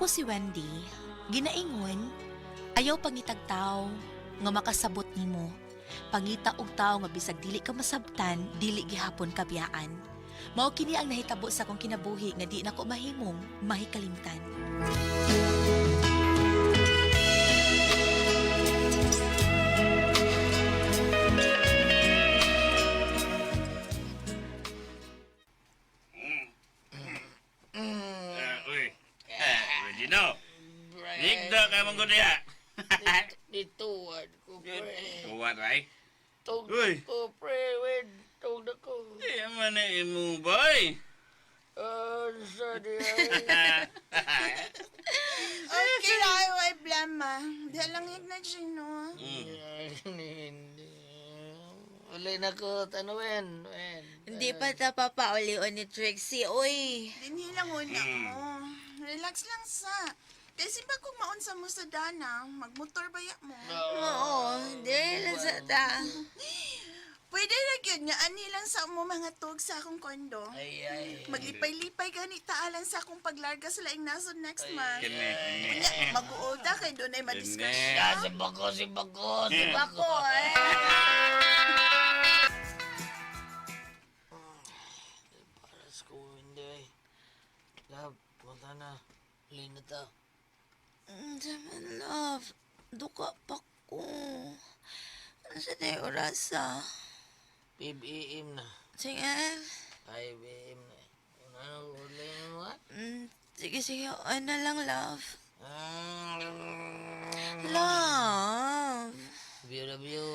Ako si Wendy. Ginaingon, ayaw pangitagtaw nga makasabot nimo. Pangita og tawo nga bisag dili ka masabtan, dili gihapon kabiyaan. Mao kini ang nahitabo sa akong kinabuhi nga di nako mahimong mahikalimtan. Uy. Regino. Nigda ka mong gudya. Dituwad ko, pre. Buwan, ay. Tug Uy. ko, pre. Wait, tug na ko. Di man na imo, boy. Sorry. Okay, ay blama. Di lang hig na Gino. Hindi. Uli na ko, tanawin. Hindi pa ta papauli-o ni Trixie, oy. Dinhi lang una mo. Relax lang sa. Kasi ba kung maunsa mo sa dana, magmotor baya mo. Oo, dili lang sa ta. Pwede na yun nga, ani lang sa mo mga tug sa akong kondo. Ay. Maglipay-lipay gani taalan sa akong paglarga sa laing nasod next month. Kini. Kunya, mag-uulta kay doon ay madiscuss Ah, siya. si Bako. Ako, eh. Para sa ko, hindi. Love, punta na. Uli na ta. Jaman, love. Duka pa ko. Ano siya na yung orasa? 5 AM na. Sige. 5 AM na. Ano, uli mo, ha? Sige. Ano na lang, love. Love Love. Love you.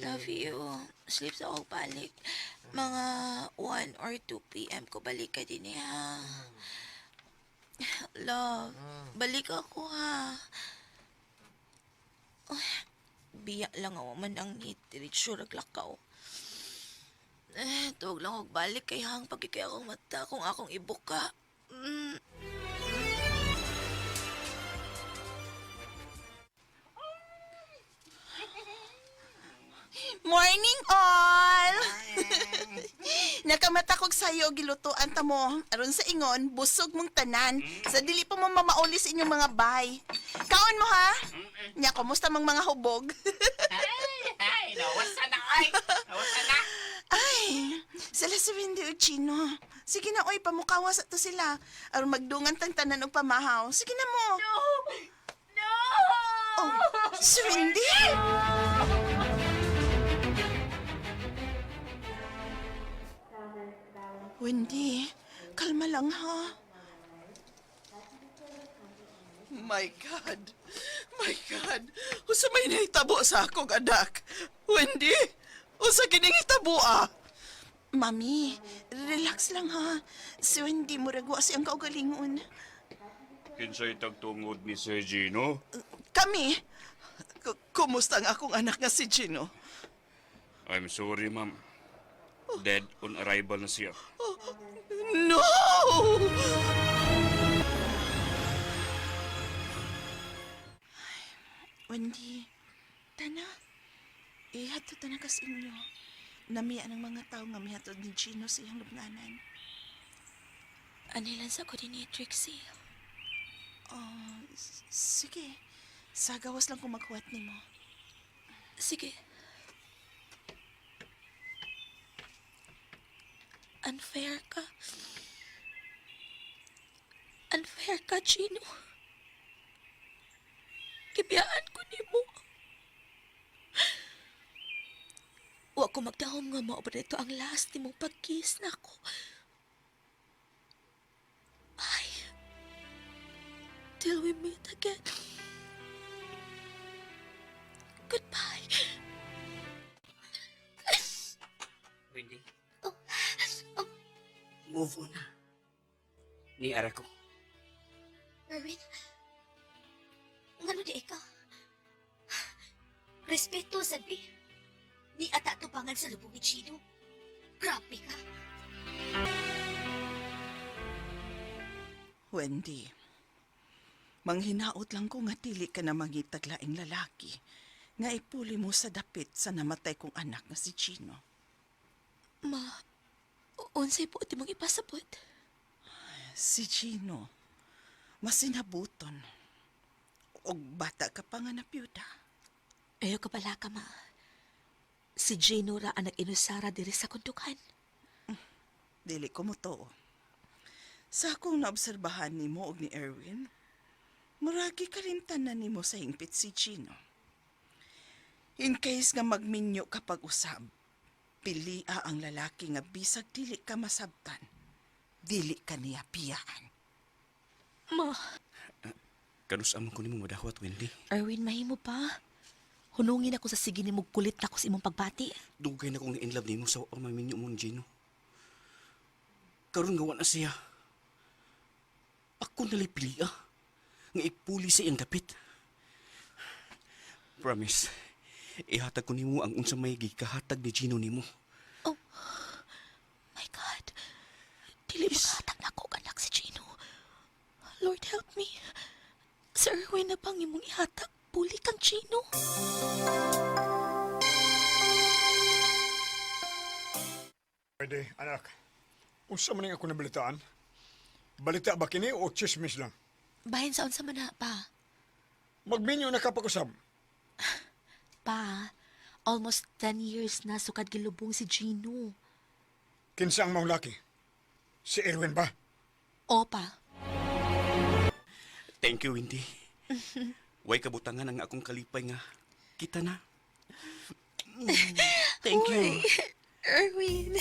Love you. Sleep sa akong balik. Mga 1 or 2 p.m. ko balik ka din ha. Love, balik ako ha. Uy, biyak lang ako man ang nitiritso naglakaw. Tuwag lang ako balik kay hang pagkikay akong mata kung akong ibuka. Morning all! Nakamata kog sayo gilutuan ta mo. Aron sa ingon, busog mong tanan. Sa dili pa mo mamauli sa inyong mga bay. Kaon mo ha? Nya, kumusta mang mga hubog? Ay, nawasan na, ay. Nawasan na. Ay, sila si Wendy o Chino. Sige na, oy, pamukawa sa to sila. Aron magdungan tang tanan og pamahaw. Sige na mo. No! Oh, si Wendy? Wendy, kalma lang ha. My God. Usa may nahitabo sa akong anak. Wendy, usa kining hitabo ah. Mami, relax lang ha. Si Wendy muragwa siyang kaugalingon. Kinsay tagtungod ni Sir Gino? Kami, kumusta ang akong anak nga si Gino? I'm sorry, ma'am. Dead on arrival na siya. No! Wendy, tana. Ihatod na kas inyo. Namiya ng mga tao nga mihatod ni Gino sa iyang lubnganan. Anilan sa ko din ni Trixie. Sige. Sagawas lang kung maghuwat ni mo. Sige. Unfair ka, Gino. Kibiyaan ko ni mo. Wa ko magdahom nga mo ba ito ang last ni mong pag-kiss na ako. Ay, till we meet again. Goodbye. Wendy. Move on na. Ni ara ko. Erwin, ngano di ka? Respeto, sabi. Di ata tupangan sa lubong ni Chino. Grabe ka. Wendy, manghinaot lang ko nga dili ka na mangitaglaing lalaki nga ipuli mo sa dapit sa namatay kong anak nga si Gino. Ma, unsay po iti mong ipasabot? Si Gino, masinabuton. Og bata ka pa nga napyuda. Ayaw ka pala ka, ma. Si Gino ra ang nag-inusara diri sa kundukan. Dili ko mo to. Sa akong naobserbahan ni mo og ni Erwin, muragi kalimtan na ni mo sa hingpit si Gino. In case nga magminyo kapag usab, pilia ang lalaki nga bisag dili ka masabtan, dili ka niya piyaan. Ma, Kanus amon ko nimo madawat, Wendy. Erwin, mahimo pa. Hunungin ako sa sige ni mong kulit na ko sa imong pagbati. Dugay na kong na-inlove nimo sa o maminyo mo, Gino. Karon gawa na siya. Ako nalipili nga ipuli sa iyang dapit. Promise, ihatag ko nimo ang unsa may gikahatag ni Gino nimo. My God. Dili makahatag na ako anak si Gino. Lord, help me. Sir Erwin na bang imong ihatag? Puli kang Gino. Pwede, anak. Unsa man ning ako nabalitaan? Balita ba kini o chismis lang? Bahin sa unsa man na, pa. Magminyo na kapag-usab. Pa, almost 10 years na sukad gilubong si Gino. Kinsa ang maong laki? Si Erwin ba? O, pa. Thank you, Wendy. Way kabutangan ang akong kalipay nga. Kita na. Thank you. Erwin.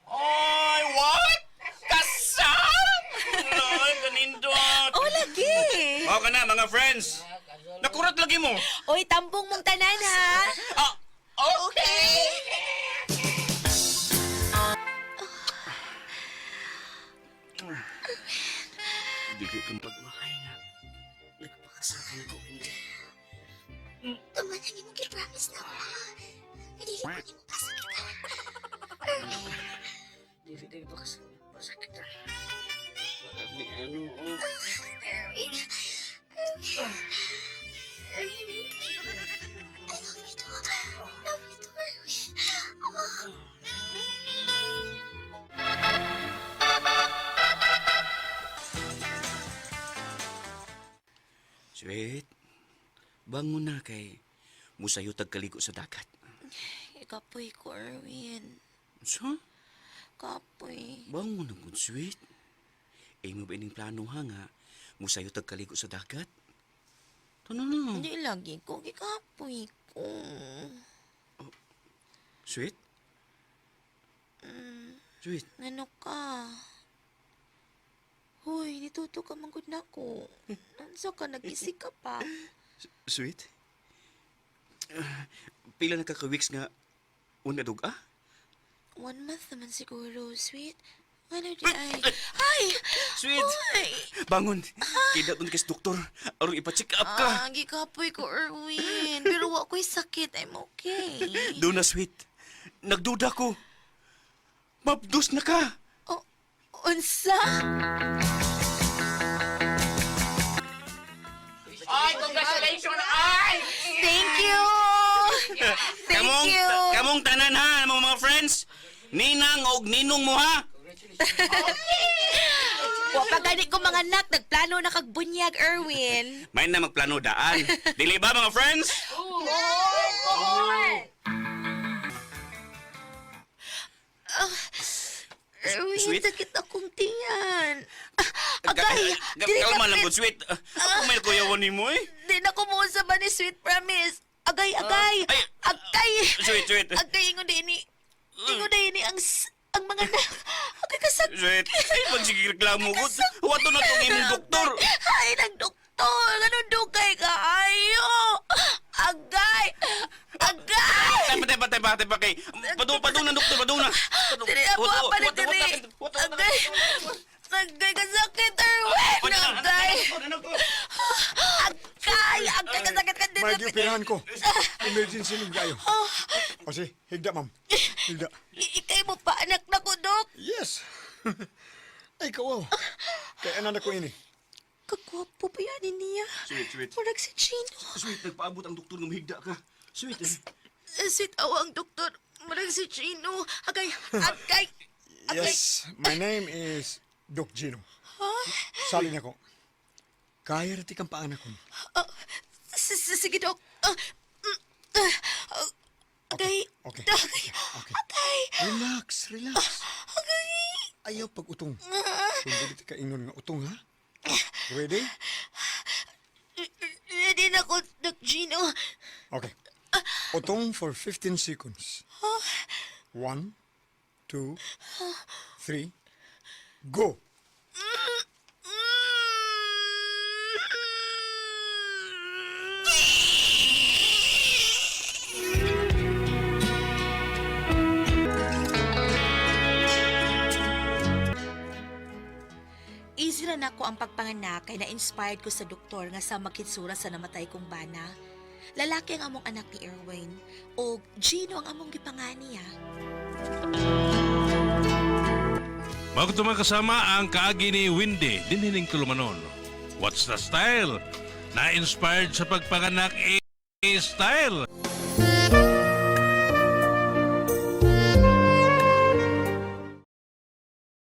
Oy, what? Kasal? Ay, ganindot. Oh, lagi. Mao ka na, mga friends. Nakurat lagi mo. Oy, tambong mong tanan, ha? Ah, okay. Dili kang pagmahay nga. Nagpakasakan ko, hindi. Tuman ang imong gipromise na ako. Dili ko nimo pasakitan. Dili ba kasi masakit Ni ano, Erwin. Erwin. I love you too. Love you too, Erwin. Sweet, bangon na kay musayo tagkaligo sa dagat. Kapoy ko, Erwin. So, Kapoy. bangon na good, sweet. Eh, mo ba ining plano ha nga musayo tagkaligo sa dagat? Tano na. Hindi lagi ko. Gikapoy ko. Sweet? Sweet, Ano ka? Hoy, nituto ka manggod na ko. Nansa ka, nag-isik ka pa. sweet? Pila na kaka-weeks nga una duga? 1 month naman siguro, sweet. Ano di ay? Ay! Sweet! Hoy! Bangon! Kida doon kay doktor. Aron ipa-check up ka. Gikapoy ko, Erwin. Pero wa ko'y sakit. I'm okay. Doon na, sweet. Nagduda ko. Mabdos na ka. Oh, unsa? Ay, congratulations! Ay! Thank you! Thank you! Kamong tanan ha, mga friends. Ninang og ninong mo ha. Wa pa gani ko mga anak. Nagplano na kagbunyag, Erwin. May na magplano daan. Dili ba mga friends? Erwin, Sweet? sakit akong tiyan. Agay! Kalma lang, good sweet. Ako may kuyawan ni mo eh. Di na kumuha ba ni Sweet Promise? Agay! ay, Agay! Sweet, sweet. Agay, ingon din ni... Ingon din ni ang mga na... Agay kasakit. Sweet. Ay, pagsigil reklamo ko. Wato na itong imong doktor. Ay, nagdoktor! Ganun dugay ka? Ayo! Agay! Agay! Patay pa kay. Padung na, doktor, padung na. Dili ako apalit dili. Agay! Agay kasakit, Erwin! Agay! Agay! Agay kasakit ka din. May giupirahan ko. Emergency ng gayo. O si, higda, ma'am. Higda. Ikay mo pa anak na ko, Dok. Yes! Ay, kawaw. Kaya anak ko ini. Kagwapo pa yan niya. Sweet. Murag si Chino. Sweet, nagpaabot ang doktor ng mahigda ka. Sweet. Sweet awa ang doktor. Murag si Chino. Agay! Agay! Yes, my name is Doc Gino. Salin ako. Kaya rati kang paanak ko. Sige, Dok. Okay. Okay. Okay. Okay. Relax, relax. Ayaw pag utong. Kung dili ka ingon nga utong, ha? Ready? Ready na ko, Doc Gino. Okay. Utong for 15 seconds. 1, 2, 3, go! Easy ra nako ang pagpanganak kay na-inspired ko sa doktor nga sa makitsura sa namatay kong bana. Lalaki ang among anak ni Erwin o Gino ang among gipangani ha. Magtumang kasama ang kaagi ni Windy dinhining tulumanon. What's the style? Na-inspired sa pagpanganak style.